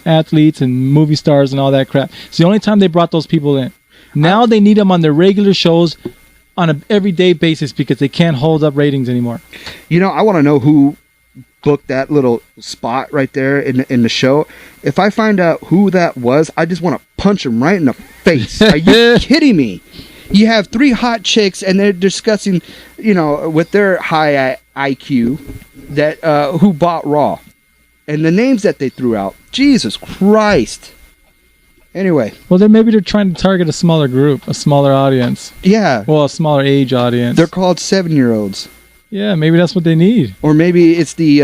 athletes and movie stars and all that crap. It's the only time they brought those people in. Now they need them on their regular shows on an everyday basis because they can't hold up ratings anymore. You know, I want to know who booked that little spot right there in the show. If I find out who that was, I just want to punch him right in the face. Are you kidding me? You have 3 hot chicks and they're discussing, you know, with their high IQ that who bought Raw. And the names that they threw out. Jesus Christ. Anyway. Well, maybe they're trying to target a smaller group, a smaller audience. Yeah. Well, a smaller age audience. They're called 7-year-olds. Yeah, maybe that's what they need. Or maybe it's the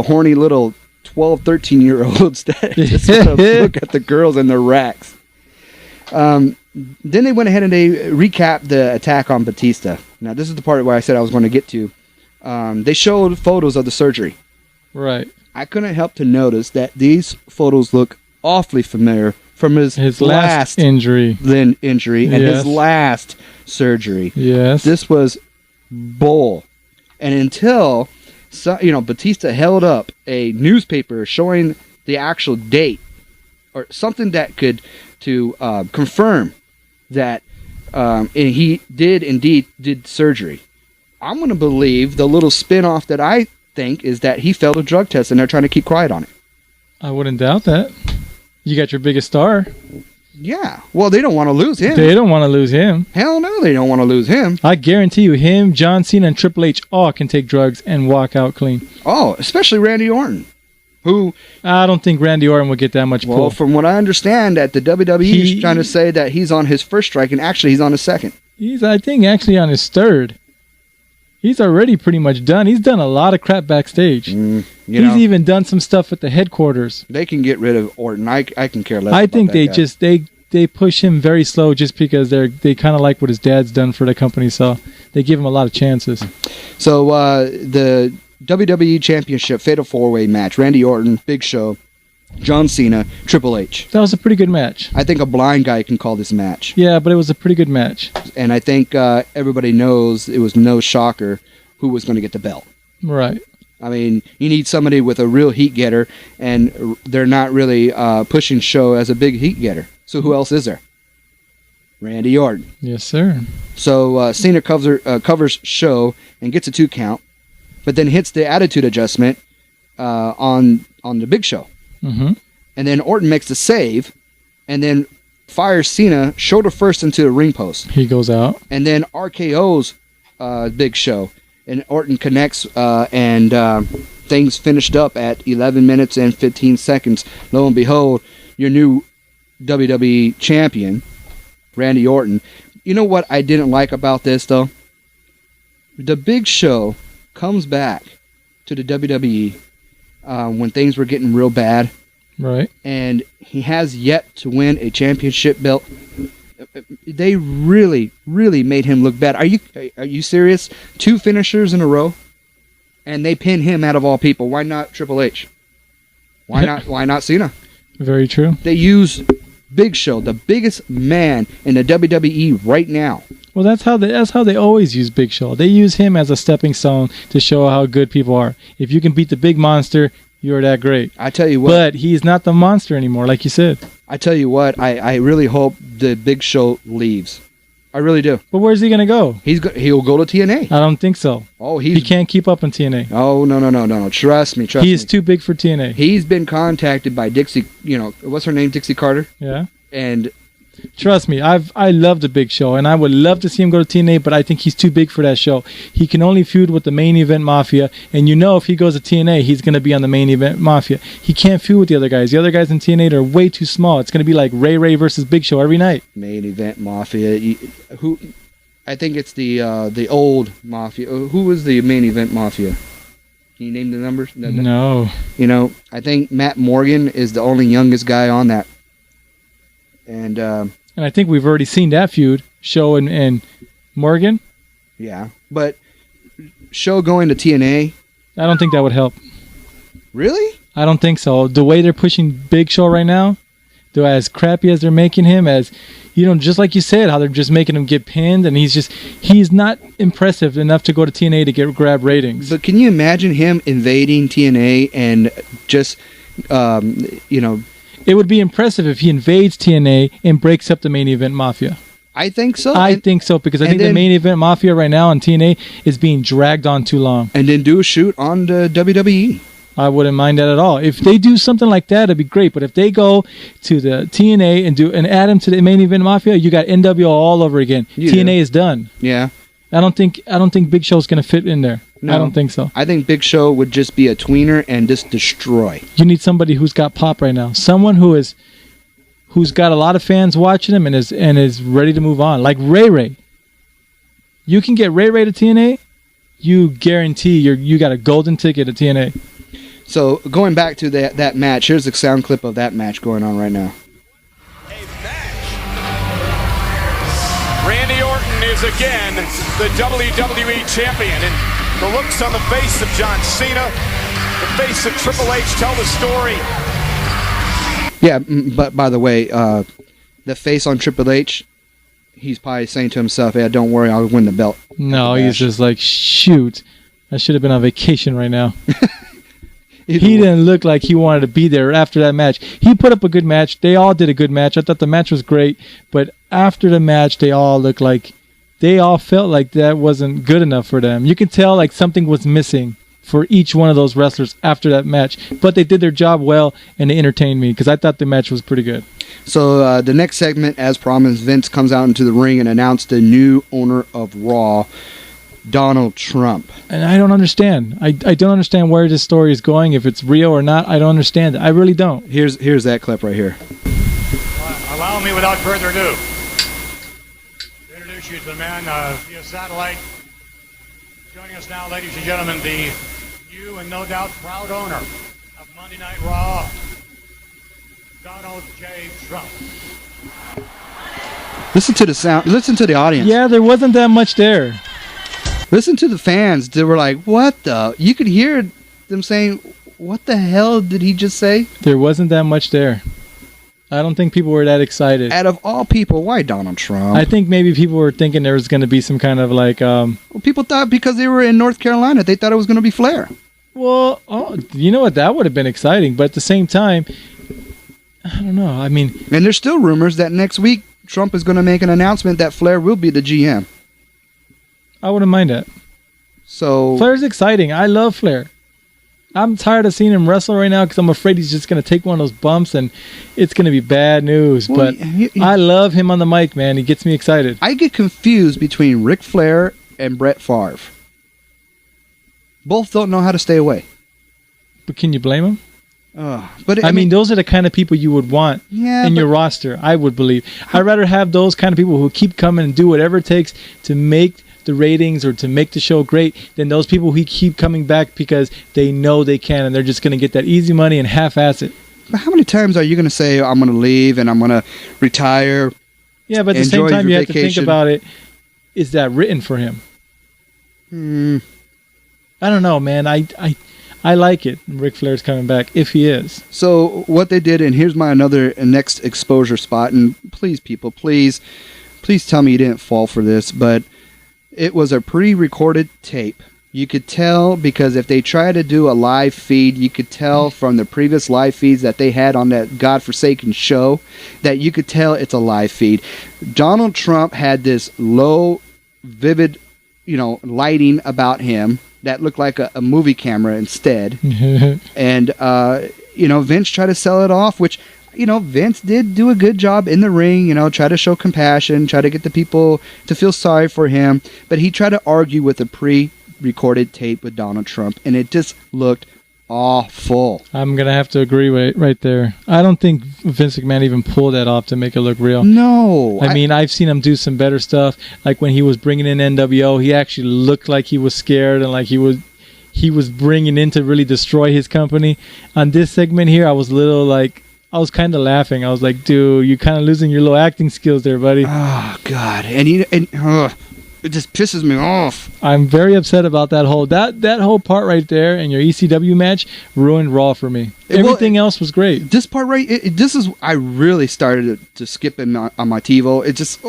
horny little 12, 13-year-olds that just want to look at the girls in their racks. Then they went ahead and they recapped the attack on Batista. Now, this is the part where I said I was going to get to. They showed photos of the surgery. Right. I couldn't help to notice that these photos look awfully familiar from his last injury. And his last surgery. Yes. This was bull. And until Batista held up a newspaper showing the actual date or something that could to confirm that and he did surgery. I'm going to believe the little spin-off that I think is that he failed a drug test and they're trying to keep quiet on it. I wouldn't doubt that. You got your biggest star. Yeah. Well, they don't want to lose him. They don't want to lose him. Hell no, they don't want to lose him. I guarantee you, him, John Cena, and Triple H all can take drugs and walk out clean. Oh, especially Randy Orton. Who I don't think Randy Orton will get that much pull. Well, from what I understand, that the WWE is trying to say that he's on his first strike, and actually he's on his second. He's, I think, actually on his third. He's already pretty much done. He's done a lot of crap backstage. He's even done some stuff at the headquarters. They can get rid of Orton. I can care less. I think they push him very slow just because they kind of like what his dad's done for the company, so they give him a lot of chances. So the WWE Championship Fatal 4-Way match: Randy Orton, Big Show, John Cena, Triple H. That was a pretty good match. I think a blind guy can call this match. Yeah, but it was a pretty good match. And I think everybody knows it was no shocker who was going to get the belt. Right. I mean, you need somebody with a real heat getter, and they're not really pushing Show as a big heat getter. So who else is there? Randy Orton. Yes, sir. So Cena covers Show and gets a 2 count, but then hits the attitude adjustment on the Big Show. Mm-hmm. And then Orton makes the save, and then fires Cena shoulder first into the ring post. He goes out. And then RKO's Big Show. And Orton connects, and things finished up at 11 minutes and 15 seconds. Lo and behold, your new WWE champion, Randy Orton. You know what I didn't like about this, though? The Big Show comes back to the WWE when things were getting real bad. Right. And he has yet to win a championship belt. They really, really made him look bad. Are you serious? 2 finishers in a row, and they pin him out of all people. Why not Triple H? Why not Cena? Very true. They use Big Show, the biggest man in the WWE right now. Well, that's how they always use Big Show. They use him as a stepping stone to show how good people are. If you can beat the big monster, you're that great. I tell you what. But he's not the monster anymore, like you said. I tell you what, I really hope the Big Show leaves. I really do. But where's he going to go? He'll go to TNA. I don't think so. Oh, he can't keep up in TNA. Oh, no. Trust me. He is too big for TNA. He's been contacted by Dixie, what's her name? Dixie Carter? Yeah. And trust me, I love the Big Show, and I would love to see him go to TNA, but I think he's too big for that show. He can only feud with the main event Mafia, and if he goes to TNA, he's going to be on the main event Mafia. He can't feud with the other guys. The other guys in TNA are way too small. It's going to be like Ray versus Big Show every night. Main event Mafia. I think it's the old Mafia. Who was the main event Mafia? Can you name the numbers? No. I think Matt Morgan is the only youngest guy on that. And I think we've already seen that feud, Show and Morgan. Yeah, but Show going to TNA, I don't think that would help. Really? I don't think so. The way they're pushing Big Show right now, though, as crappy as they're making him, as just like you said, how they're just making him get pinned, and he's not impressive enough to go to TNA to grab ratings. But can you imagine him invading TNA and just You know, it would be impressive if he invades TNA and breaks up the main event Mafia. I think so. I think so, because I think the main event Mafia right now on TNA is being dragged on too long. And then do a shoot on the WWE. I wouldn't mind that at all. If they do something like that, it'd be great. But if they go to the TNA and add them to the main event Mafia, you got NWO all over again. Yeah. TNA is done. Yeah. I don't think Big Show's gonna fit in there. No, I don't think so. I think Big Show would just be a tweener and just destroy. You need somebody who's got pop right now. Someone who's got a lot of fans watching him and is ready to move on. Like Ray Ray. You can get Ray Ray to TNA, you guarantee you got a golden ticket to TNA. So going back to that match, here's a sound clip of that match going on right now. A match. Randy Orton is again the WWE champion, and the looks on the face of John Cena, the face of Triple H tell the story. Yeah, but by the way, the face on Triple H, he's probably saying to himself, "Yeah, don't worry, I'll win the belt." No, he's just like, shoot, I should have been on vacation right now. He didn't look like he wanted to be there after that match. He put up a good match. They all did a good match. I thought the match was great. But after the match, they all felt like that wasn't good enough for them. You could tell like something was missing for each one of those wrestlers after that match. But they did their job well, and they entertained me because I thought the match was pretty good. So the next segment, as promised, Vince comes out into the ring and announced the new owner of Raw, Donald Trump. And I don't understand. I don't understand where this story is going. If it's real or not, I don't understand it. I really don't. Here's that clip right here. Allow me, without further ado, to introduce you to the man via satellite. Joining us now, ladies and gentlemen, the new and no doubt proud owner of Monday Night Raw, Donald J. Trump. Listen to the sound. Listen to the audience. Yeah, there wasn't that much there. Listen to the fans. They were like, what the? You could hear them saying, what the hell did he just say? There wasn't that much there. I don't think people were that excited. Out of all people, why Donald Trump? I think maybe people were thinking there was going to be some kind of like... Well, people thought because they were in North Carolina, they thought it was going to be Flair. Well, you know what? That would have been exciting. But at the same time, I don't know. I mean... And there's still rumors that next week, Trump is going to make an announcement that Flair will be the GM. I wouldn't mind that. So Flair's exciting. I love Flair. I'm tired of seeing him wrestle right now because I'm afraid he's just going to take one of those bumps and it's going to be bad news. Well, but I love him on the mic, man. He gets me excited. I get confused between Ric Flair and Brett Favre. Both don't know how to stay away. But can you blame him? But I mean, those are the kind of people you would want in your roster, I would believe. I'd rather have those kind of people who keep coming and do whatever it takes to make the ratings or to make the show great than those people who keep coming back because they know they can and they're just going to get that easy money and half-ass it. But how many times are you going to say, I'm going to leave and I'm going to retire? Yeah, but at the same time, you have to think about it. Is that written for him? I don't know, man. I like it. Ric Flair's coming back, if he is. So what they did, and here's my next exposure spot, and please, people, please tell me you didn't fall for this, but it was a pre-recorded tape. You could tell because if they try to do a live feed, you could tell from the previous live feeds that they had on that godforsaken show that you could tell it's a live feed. Donald Trump had this low, vivid, lighting about him that looked like a movie camera instead. And, Vince tried to sell it off, which... Vince did do a good job in the ring, try to show compassion, try to get the people to feel sorry for him. But he tried to argue with a pre-recorded tape with Donald Trump, and it just looked awful. I'm going to have to agree right there. I don't think Vince McMahon even pulled that off to make it look real. No. I mean, I've seen him do some better stuff. Like when he was bringing in NWO, he actually looked like he was scared and like he was bringing in to really destroy his company. On this segment here, I was I was kind of laughing. I was like, dude, you're kind of losing your little acting skills there, buddy. Oh, God. And it just pisses me off. I'm very upset about that whole part right there and your ECW match ruined Raw for me. Everything else was great. This part I really started to skip in on my TiVo. It just,